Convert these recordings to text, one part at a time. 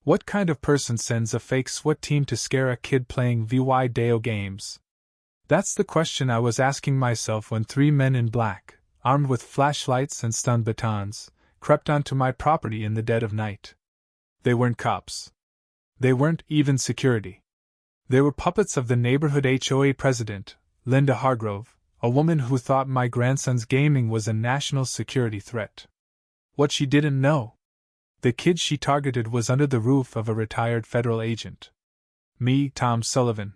What kind of person sends a fake SWAT team to scare a kid playing video games? That's the question I was asking myself when 3 men in black, armed with flashlights and stun batons, crept onto my property in the dead of night. They weren't cops. They weren't even security. They were puppets of the neighborhood HOA president, Linda Hargrove, a woman who thought my grandson's gaming was a national security threat. What she didn't know: the kid she targeted was under the roof of a retired federal agent. Me, Tom Sullivan.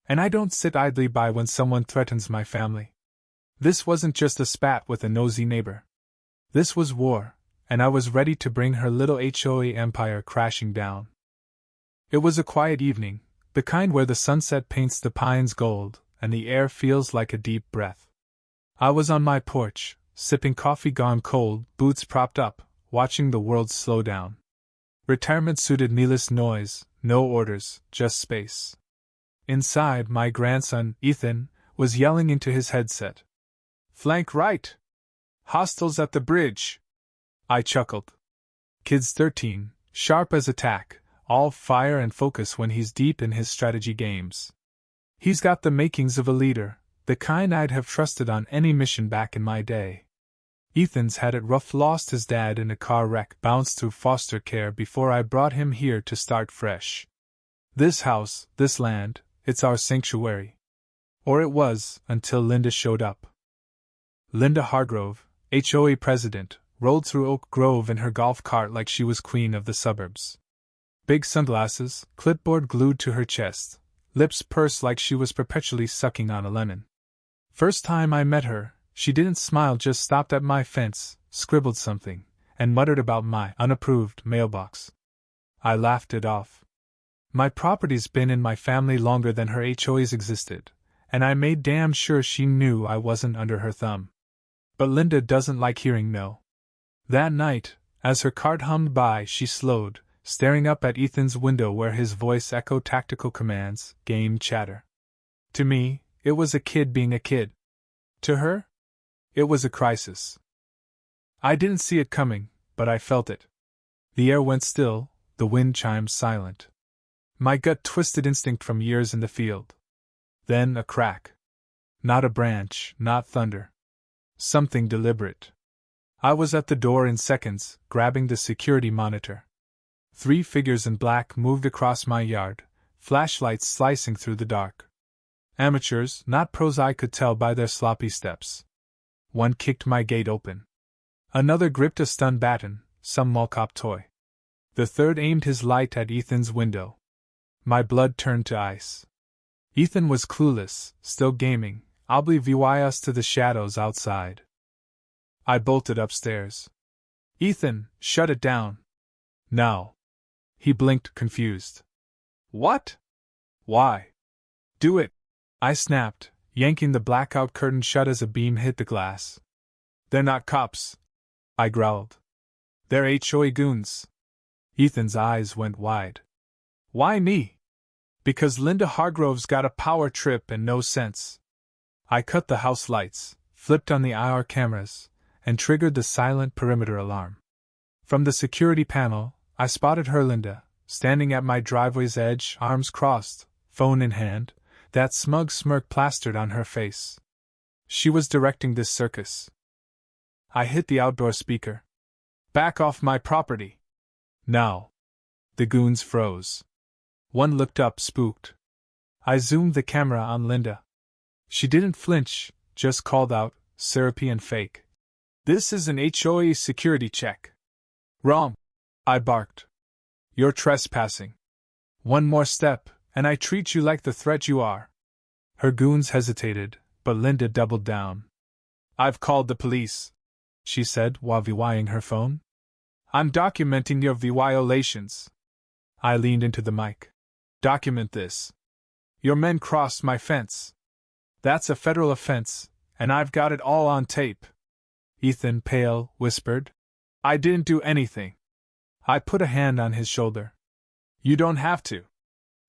And I don't sit idly by when someone threatens my family. This wasn't just a spat with a nosy neighbor. This was war, and I was ready to bring her little HOA empire crashing down. It was a quiet evening, the kind where the sunset paints the pines gold, and the air feels like a deep breath. I was on my porch, sipping coffee gone cold, boots propped up, watching the world slow down. Retirement suited me: less noise, no orders, just space. Inside, my grandson, Ethan, was yelling into his headset. "Flank right! Hostiles at the bridge!" I chuckled. Kid's 13, sharp as a tack, all fire and focus when he's deep in his strategy games. He's got the makings of a leader, the kind I'd have trusted on any mission back in my day. Ethan's had it rough: lost his dad in a car wreck, bounced through foster care before I brought him here to start fresh. This house, this land, it's our sanctuary. Or it was, until Linda showed up. Linda Hargrove, HOA president, rolled through Oak Grove in her golf cart like she was queen of the suburbs. Big sunglasses, clipboard glued to her chest, lips pursed like she was perpetually sucking on a lemon. First time I met her, she didn't smile, just stopped at my fence, scribbled something, and muttered about my unapproved mailbox. I laughed it off. My property's been in my family longer than her HOAs existed, and I made damn sure she knew I wasn't under her thumb. But Linda doesn't like hearing no. That night, as her cart hummed by, she slowed, staring up at Ethan's window where his voice echoed tactical commands, game chatter. To me, it was a kid being a kid. To her, it was a crisis. I didn't see it coming, but I felt it. The air went still, the wind chimed silent. My gut twisted instinct from years in the field. Then a crack. Not a branch, not thunder. Something deliberate. I was at the door in seconds, grabbing the security monitor. 3 figures in black moved across my yard, flashlights slicing through the dark. Amateurs, not pros, I could tell by their sloppy steps. One kicked my gate open. Another gripped a stun baton, some mall-cop toy. The third aimed his light at Ethan's window. My blood turned to ice. Ethan was clueless, still gaming, oblivious to the shadows outside. I bolted upstairs. "Ethan, shut it down." "Now." He blinked, confused. "What? Why?" "Do it," I snapped, yanking the blackout curtain shut as a beam hit the glass. "They're not cops," I growled. "They're HOA goons." Ethan's eyes went wide. "Why me?" "Because Linda Hargrove's got a power trip and no sense." I cut the house lights, flipped on the IR cameras, and triggered the silent perimeter alarm. From the security panel, I spotted Linda, standing at my driveway's edge, arms crossed, phone in hand, that smug smirk plastered on her face. She was directing this circus. I hit the outdoor speaker. "Back off my property." "Now." The goons froze. One looked up, spooked. I zoomed the camera on Linda. She didn't flinch, just called out, syrupy and fake. "This is an HOA security check." "Wrong," I barked. "You're trespassing. One more step, and I treat you like the threat you are." Her goons hesitated, but Linda doubled down. "I've called the police," she said while VYing her phone. "I'm documenting your violations." I leaned into the mic. "Document this. Your men crossed my fence. That's a federal offense, and I've got it all on tape." Ethan, pale, whispered, "I didn't do anything." I put a hand on his shoulder. "You don't have to.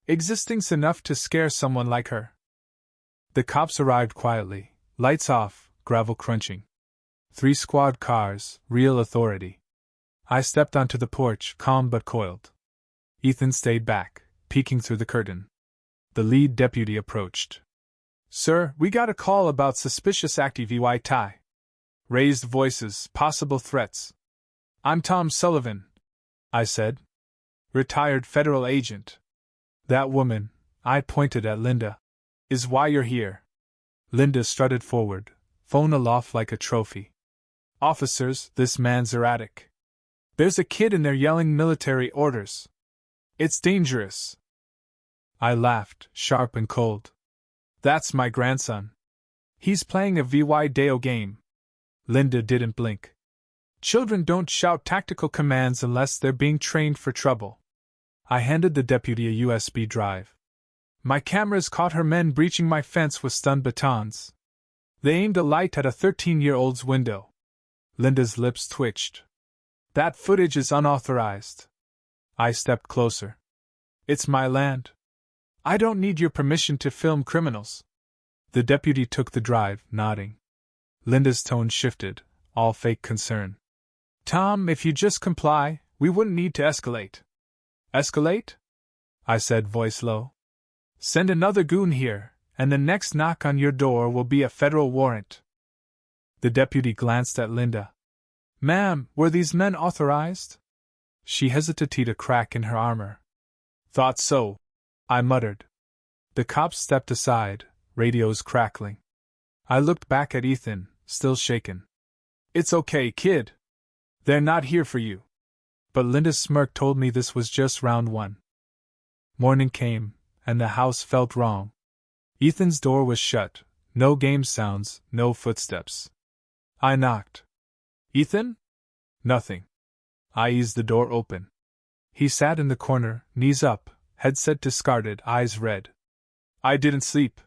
Existing's enough to scare someone like her." The cops arrived quietly, lights off, gravel crunching. 3 squad cars, real authority. I stepped onto the porch, calm but coiled. Ethan stayed back, peeking through the curtain. The lead deputy approached. Sir, we got a call about suspicious activity. Raised voices, possible threats. I'm Tom Sullivan, I said. Retired federal agent. That woman, I pointed at Linda, is why you're here. Linda strutted forward, phone aloft like a trophy. Officers, this man's erratic. There's a kid in there yelling military orders. It's dangerous. I laughed, sharp and cold. That's my grandson. He's playing a VY-DAO game. Linda didn't blink. Children don't shout tactical commands unless they're being trained for trouble. I handed the deputy a USB drive. My cameras caught her men breaching my fence with stun batons. They aimed a light at a 13-year-old's window. Linda's lips twitched. That footage is unauthorized. I stepped closer. It's my land. I don't need your permission to film criminals. The deputy took the drive, nodding. Linda's tone shifted, all fake concern. Tom, if you just comply, we wouldn't need to escalate. Escalate? I said, voice low. Send another goon here, and the next knock on your door will be a federal warrant. The deputy glanced at Linda. Ma'am, were these men authorized? She hesitated, a crack in her armor. Thought so, I muttered. The cops stepped aside, radios crackling. I looked back at Ethan, still shaken. It's okay, kid. They're not here for you. But Linda's smirk told me this was just round one. Morning came, and the house felt wrong. Ethan's door was shut, no game sounds, no footsteps. I knocked. Ethan? Nothing. I eased the door open. He sat in the corner, knees up, headset discarded, eyes red. I didn't sleep,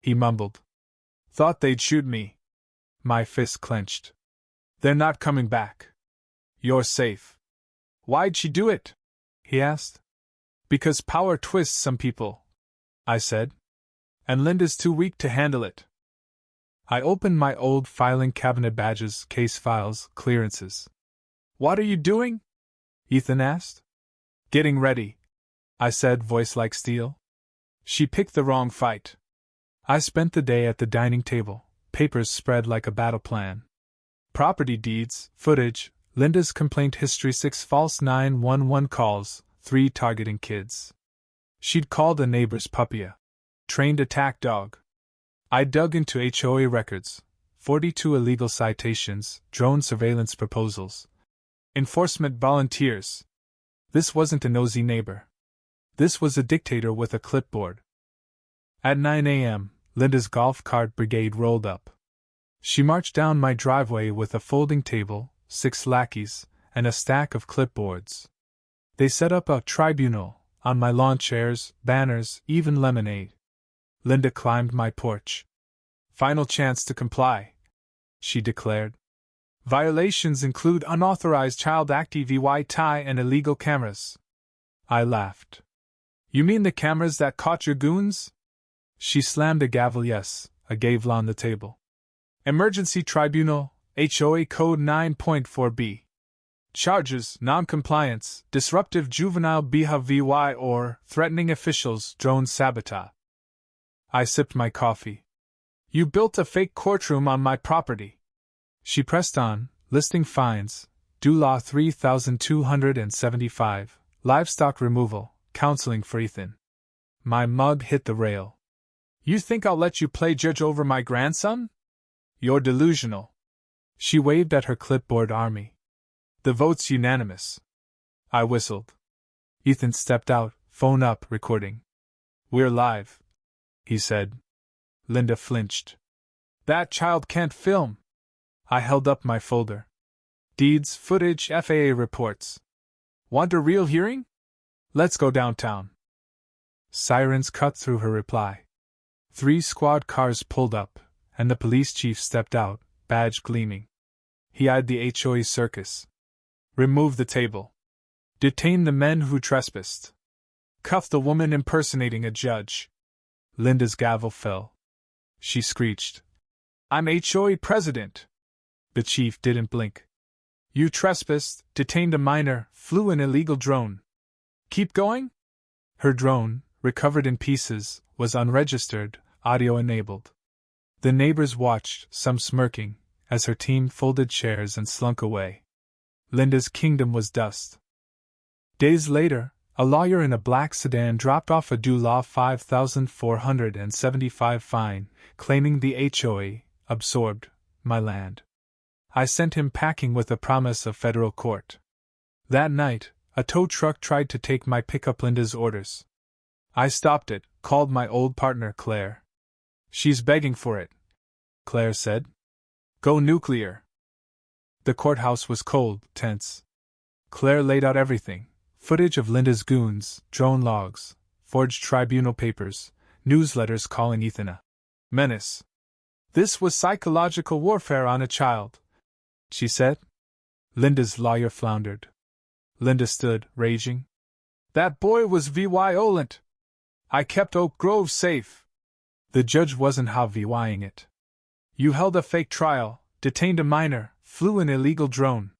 he mumbled. Thought they'd shoot me. My fist clenched. They're not coming back. You're safe. Why'd she do it? He asked. Because power twists some people, I said. And Linda's too weak to handle it. I opened my old filing cabinet, badges, case files, clearances. What are you doing? Ethan asked. Getting ready, I said, voice like steel. She picked the wrong fight. I spent the day at the dining table, papers spread like a battle plan. Property deeds, footage, Linda's complaint history, 6 false 911 calls, 3 targeting kids. She'd called a neighbor's puppy a trained attack dog. I dug into HOA records, 42 illegal citations, drone surveillance proposals, enforcement volunteers. This wasn't a nosy neighbor. This was a dictator with a clipboard. At 9 a.m., Linda's golf cart brigade rolled up. She marched down my driveway with a folding table, 6 lackeys, and a stack of clipboards. They set up a tribunal, on my lawn, chairs, banners, even lemonade. Linda climbed my porch. Final chance to comply, she declared. Violations include unauthorized child activity and illegal cameras. I laughed. You mean the cameras that caught your goons? She slammed a gavel. Yes, a gavel on the table. Emergency Tribunal, HOA Code 9.4b. Charges: non-compliance, disruptive juvenile behavior or threatening officials, drone sabotage. I sipped my coffee. You built a fake courtroom on my property. She pressed on, listing fines, due law $3,275, livestock removal, counseling for Ethan. My mug hit the rail. You think I'll let you play judge over my grandson? You're delusional. She waved at her clipboard army. The vote's unanimous. I whistled. Ethan stepped out, phone up, recording. We're live, he said. Linda flinched. That child can't film. I held up my folder. Deeds, footage, FAA reports. Want a real hearing? Let's go downtown. Sirens cut through her reply. 3 squad cars pulled up, and the police chief stepped out, badge gleaming. He eyed the HOA circus. Remove the table. Detain the men who trespassed. Cuff the woman impersonating a judge. Linda's gavel fell. She screeched. I'm HOA president. The chief didn't blink. You trespassed, detained a minor, flew an illegal drone. Keep going? Her drone, recovered in pieces, was unregistered, audio-enabled. The neighbors watched, some smirking, as her team folded chairs and slunk away. Linda's kingdom was dust. Days later, a lawyer in a black sedan dropped off a due law $5,475 fine, claiming the HOA absorbed my land. I sent him packing with a promise of federal court. That night, a tow truck tried to take my pickup Linda's orders. I stopped it, called my old partner Claire. She's begging for it, Claire said. Go nuclear. The courthouse was cold, tense. Claire laid out everything: footage of Linda's goons, drone logs, forged tribunal papers, newsletters calling Ethan a menace. This was psychological warfare on a child, she said. Linda's lawyer floundered. Linda stood, raging. That boy was violent. I kept Oak Grove safe. The judge wasn't how-vying it. You held a fake trial, detained a minor, flew an illegal drone.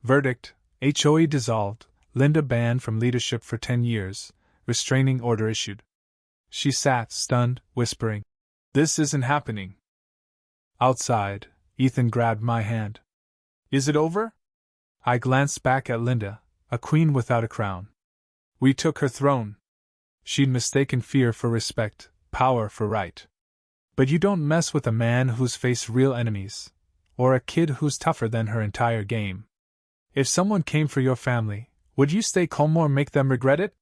Verdict: HOA dissolved, Linda banned from leadership for 10 years, restraining order issued. She sat, stunned, whispering, This isn't happening. Outside, Ethan grabbed my hand. Is it over? I glanced back at Linda, a queen without a crown. We took her throne. She'd mistaken fear for respect, power for right. But you don't mess with a man who's faced real enemies, or a kid who's tougher than her entire game. If someone came for your family, would you stay calm or make them regret it?